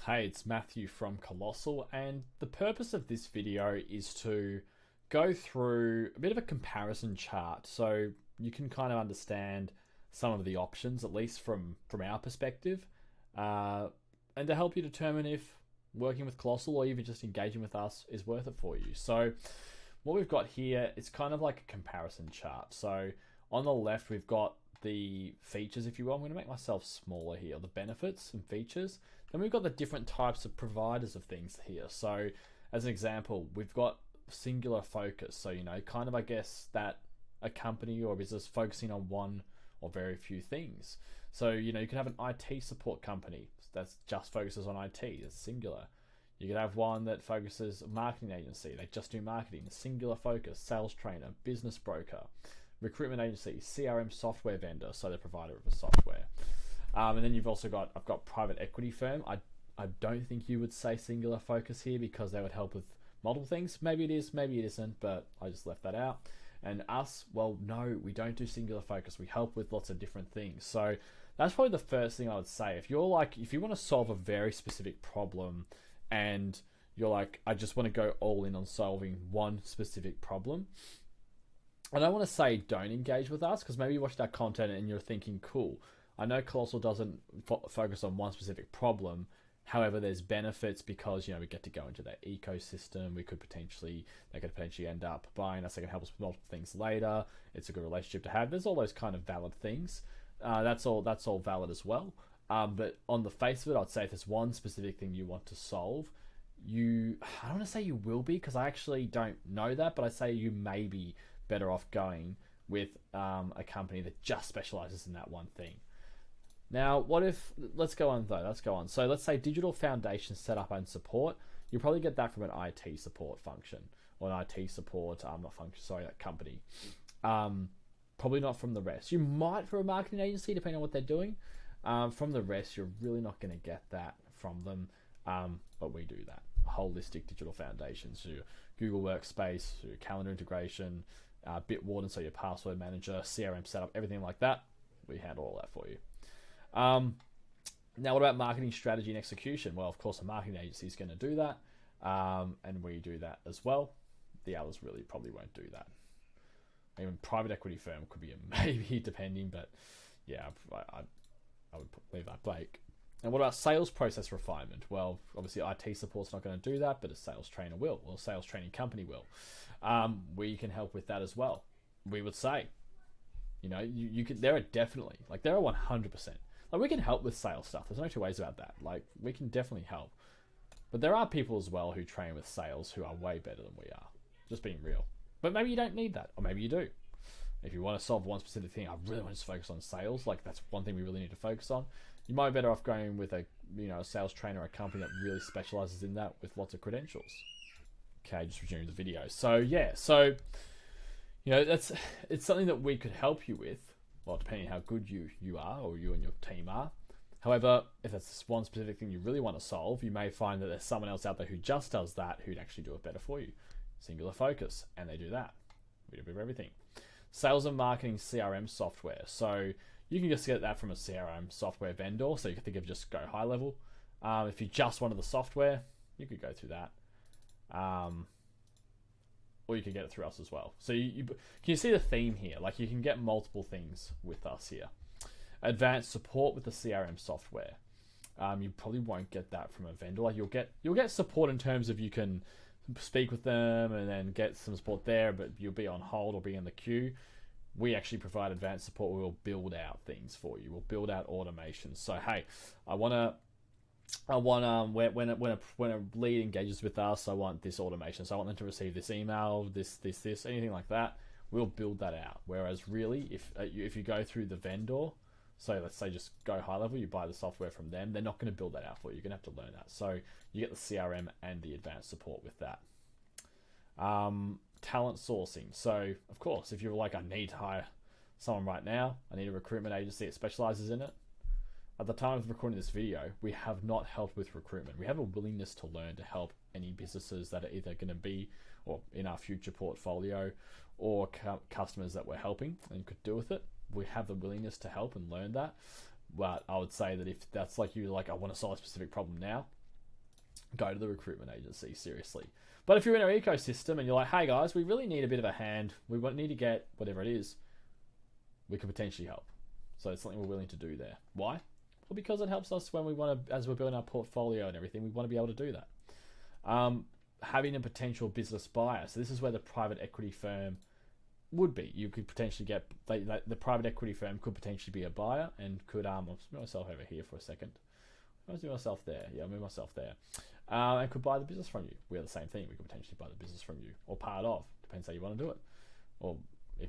Hey, it's Matthew from Colossal, and the purpose of this video is to go through a bit of a comparison chart so you can kind of understand some of the options, at least from our perspective, uh, and to help you determine if working with Colossal or even just engaging with us is worth it for you. So, what we've got here is kind of like a comparison chart. So, on the left, we've got the features, if you will. I'm going to make myself smaller here, the benefits and features. Then we've got the different types of providers of things here. So as an example, we've got singular focus. So, kind of, I guess, that a company or a business focusing on one or very few things. So, you can have an IT support company that just focuses on IT, that's singular. You could have one that focuses marketing agency, they just do marketing, singular focus, sales trainer, business broker, recruitment agency, CRM software vendor, so the provider of a software. And then you've also got, I've got private equity firm. I don't think you would say singular focus here because they would help with multiple things. Maybe it is, maybe it isn't, but I just left that out. And us, well, no, we don't do singular focus. We help with lots of different things. So that's probably the first thing I would say. If you want to solve a very specific problem and you're like, I just want to go all in on solving one specific problem, I don't want to say don't engage with us because maybe you watched our content and you're thinking, cool, I know Colossal doesn't focus on one specific problem. However, there's benefits because, we get to go into that ecosystem. They could potentially end up buying us. They can help us with multiple things later. It's a good relationship to have. There's all those kind of valid things. That's all valid as well. But on the face of it, I'd say if there's one specific thing you want to solve, I don't want to say you will be because I actually don't know that, but I say you may be better off going with a company that just specializes in that one thing. Now, let's go on. So let's say digital foundation setup and support. You'll probably get that from an IT support function or an IT support, company. Probably not from the rest. You might for a marketing agency, depending on what they're doing. From the rest, you're really not going to get that from them. But we do that. Holistic digital foundations, your Google Workspace, your calendar integration, Bitwarden, so your password manager, CRM setup, everything like that. We handle all that for you. Now, what about marketing strategy and execution? Well, of course, a marketing agency is going to do that, and we do that as well. The others really probably won't do that. Even private equity firm could be a maybe, depending, but yeah, I would leave that blank. And what about sales process refinement? Well, obviously IT support's not going to do that, but a sales trainer will, or a sales training company will. We can help with that as well. We would say, you could. There are definitely, there are 100%. We can help with sales stuff. There's no two ways about that. We can definitely help. But there are people as well who train with sales who are way better than we are. Just being real. But maybe you don't need that, or maybe you do. If you want to solve one specific thing, I really want to focus on sales. That's one thing we really need to focus on. You might be better off going with a sales trainer or a company that really specializes in that with lots of credentials. Okay, just resuming the video. So yeah, it's something that we could help you with. Well, depending on how good you are or you and your team are. However, if that's one specific thing you really want to solve, you may find that there's someone else out there who just does that who'd actually do it better for you. Singular focus, and they do that. We do a bit of everything. Sales and marketing CRM software. So you can just get that from a CRM software vendor. So you can think of just go high level. If you just wanted the software, you could go through that. Or you can get it through us as well. So can you see the theme here? You can get multiple things with us here. Advanced support with the CRM software. You probably won't get that from a vendor. You'll get support in terms of you can speak with them and then get some support there, but you'll be on hold or be in the queue. We actually provide advanced support. We will build out things for you. We'll build out automation. So hey, when a lead engages with us, I want this automation. So I want them to receive this email, this, anything like that. We'll build that out. Whereas really, if you go through the vendor, so let's say just go high level, you buy the software from them, they're not going to build that out for you. You're going to have to learn that. So you get the CRM and the advanced support with that. Talent sourcing. So of course, if you're like, I need to hire someone right now, I need a recruitment agency that specializes in it. At the time of recording this video, we have not helped with recruitment. We have a willingness to learn to help any businesses that are either going to be or in our future portfolio or customers that we're helping and could do with it. We have the willingness to help and learn that. But I would say that if that's like you, I want to solve a specific problem now, go to the recruitment agency, seriously. But if you're in our ecosystem and you're like, hey guys, we really need a bit of a hand, we need to get whatever it is, we could potentially help. So it's something we're willing to do there. Why? Well, because it helps us when we want to, as we're building our portfolio and everything, we want to be able to do that. Having a potential business buyer. So this is where the private equity firm would be. You could potentially get, the private equity firm could potentially be a buyer and could, I'll move myself over here for a second. I'll move myself there. Yeah, I'll move myself there. And could buy the business from you. We're the same thing. We could potentially buy the business from you, or part of. Depends how you want to do it, or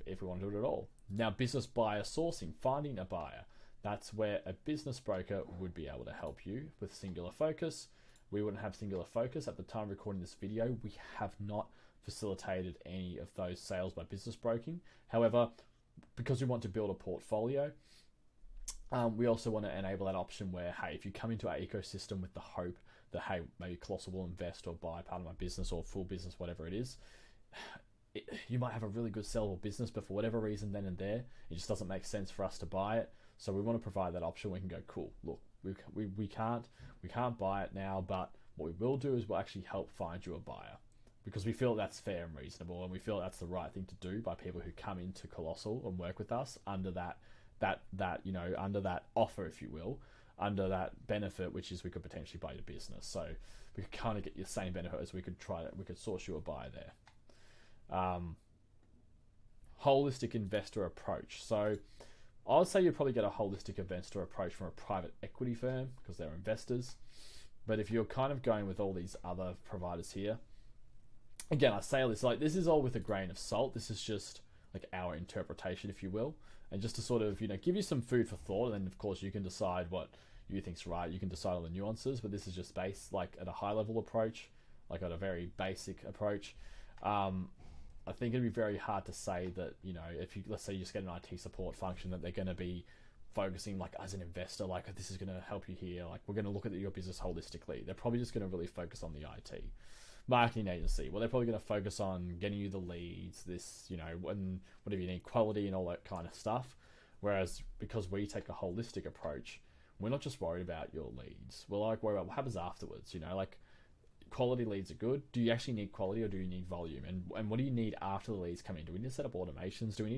if we want to do it at all. Now, business buyer sourcing, finding a buyer. That's where a business broker would be able to help you with singular focus. We wouldn't have singular focus at the time of recording this video. We have not facilitated any of those sales by business broking. However, because we want to build a portfolio, we also want to enable that option where, hey, if you come into our ecosystem with the hope that, hey, maybe Colossal will invest or buy part of my business or full business, whatever it is, you might have a really good sellable business, but for whatever reason then and there, it just doesn't make sense for us to buy it. So we want to provide that option. We can go, cool, look, we can't buy it now, but what we will do is we'll actually help find you a buyer, because we feel that's fair and reasonable, and we feel that's the right thing to do by people who come into Colossal and work with us under that under that offer, if you will, under that benefit, which is we could potentially buy your business. So we could kind of get your same benefit as we could source you a buyer there. Holistic investor approach. So I would say you'd probably get a holistic investor approach from a private equity firm because they're investors. But if you're kind of going with all these other providers here, again, I say this, like, this is all with a grain of salt. This is just like our interpretation, if you will, and just to sort of, give you some food for thought. And then of course you can decide what you think's right. You can decide on the nuances, but this is just based like at a high level approach, like at a very basic approach. I think it'd be very hard to say that, if you, let's say you just get an IT support function, that they're going to be focusing like as an investor, like this is going to help you here. Like we're going to look at your business holistically. They're probably just going to really focus on the IT. Marketing agency, well, they're probably going to focus on getting you the leads, this, and whatever you need, quality and all that kind of stuff. Whereas because we take a holistic approach, we're not just worried about your leads. We're like worried about what happens afterwards. Like quality leads are good. Do you actually need quality or do you need volume? And what do you need after the leads come in? Do we need to set up automations? Do we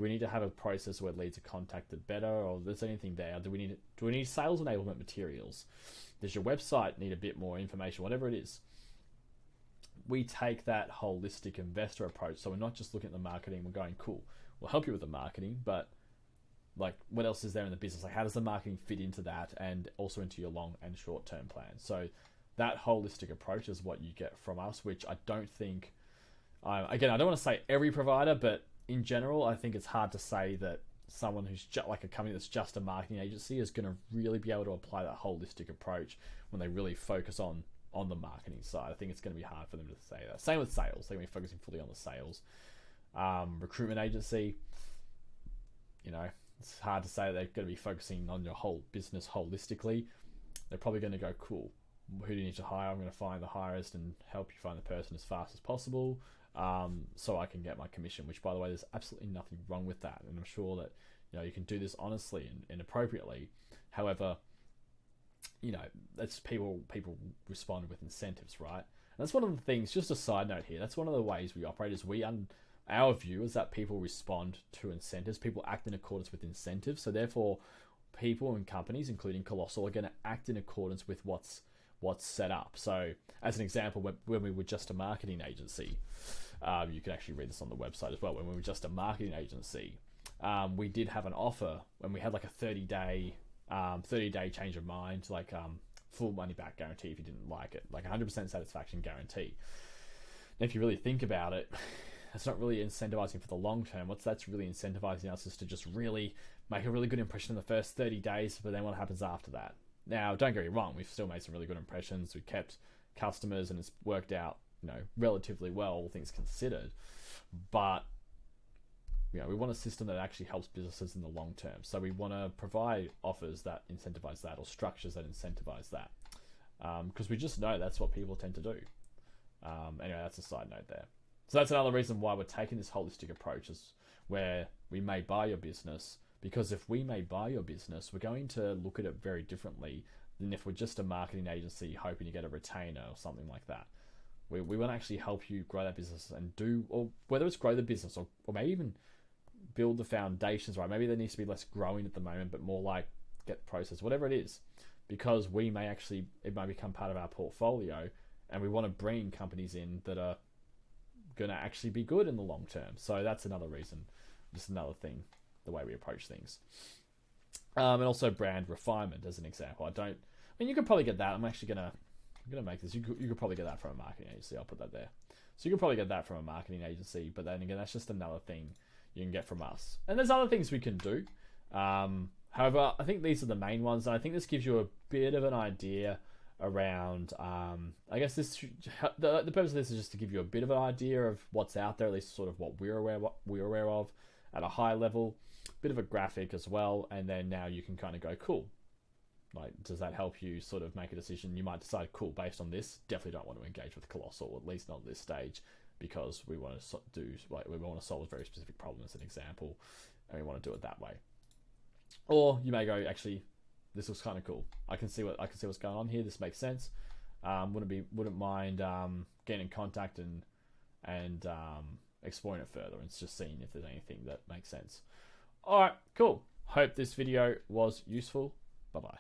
need to have a process where leads are contacted better, or there's anything there? Do we need sales enablement materials? Does your website need a bit more information? Whatever it is. We take that holistic investor approach. So we're not just looking at the marketing. We're going, cool, we'll help you with the marketing, but like what else is there in the business? Like how does the marketing fit into that and also into your long and short term plans? So that holistic approach is what you get from us, which I don't think, again, I don't want to say every provider, but in general, I think it's hard to say that someone who's just like a company that's just a marketing agency is going to really be able to apply that holistic approach when they really focus on the marketing side. I think it's going to be hard for them to say that. Same with sales. They're going to be focusing fully on the sales. Recruitment agency, it's hard to say they're going to be focusing on your whole business holistically. They're probably going to go, cool, who do you need to hire? I'm going to find the highest and help you find the person as fast as possible, so I can get my commission, which, by the way, there's absolutely nothing wrong with that. And I'm sure that, you can do this honestly and appropriately. However, that's people respond with incentives, right? And that's one of the things, just a side note here, that's one of the ways we operate is our view is that people respond to incentives. People act in accordance with incentives. So therefore, people and companies, including Colossal, are going to act in accordance with what's set up. So as an example, when we were just a marketing agency, you can actually read this on the website as well. When we were just a marketing agency, we did have an offer when we had like a 30-day change of mind, like full money back guarantee if you didn't like it, like 100% satisfaction guarantee. And if you really think about it, that's not really incentivizing for the long term. That's really incentivizing us is to just really make a really good impression in the first 30 days, but then what happens after that? Now, don't get me wrong, we've still made some really good impressions. We've kept customers and it's worked out, relatively well, all things considered. But we want a system that actually helps businesses in the long term. So we want to provide offers that incentivize that, or structures that incentivize that, because we just know that's what people tend to do. Anyway, that's a side note there. So that's another reason why we're taking this holistic approach, is where we may buy your business, because if we may buy your business, we're going to look at it very differently than if we're just a marketing agency hoping to get a retainer or something like that. We want to actually help you grow that business and do, or whether it's grow the business or maybe even build the foundations right. Maybe there needs to be less growing at the moment, but more like get the process, whatever it is, because it might become part of our portfolio, and we want to bring companies in that are going to actually be good in the long term. So that's another reason, just another thing, the way we approach things. And also brand refinement as an example. You could probably get that. I'm gonna make this. You could probably get that from a marketing agency. I'll put that there. So you could probably get that from a marketing agency, but then again, that's just another thing you can get from us. And there's other things we can do. However, I think these are the main ones, and I think this gives you a bit of an idea around. I guess the purpose of this is just to give you a bit of an idea of what's out there, at least sort of what we're aware of at a high level. Bit of a graphic as well, and then now you can kind of go, cool. Like, does that help you sort of make a decision? You might decide, cool, based on this, definitely don't want to engage with Colossal, at least not at this stage, because we want to we want to solve a very specific problem as an example, and we want to do it that way. Or you may go, actually, this looks kind of cool. I can see what's going on here. This makes sense. Wouldn't mind getting in contact and exploring it further and just seeing if there's anything that makes sense. All right, cool. Hope this video was useful. Bye-bye.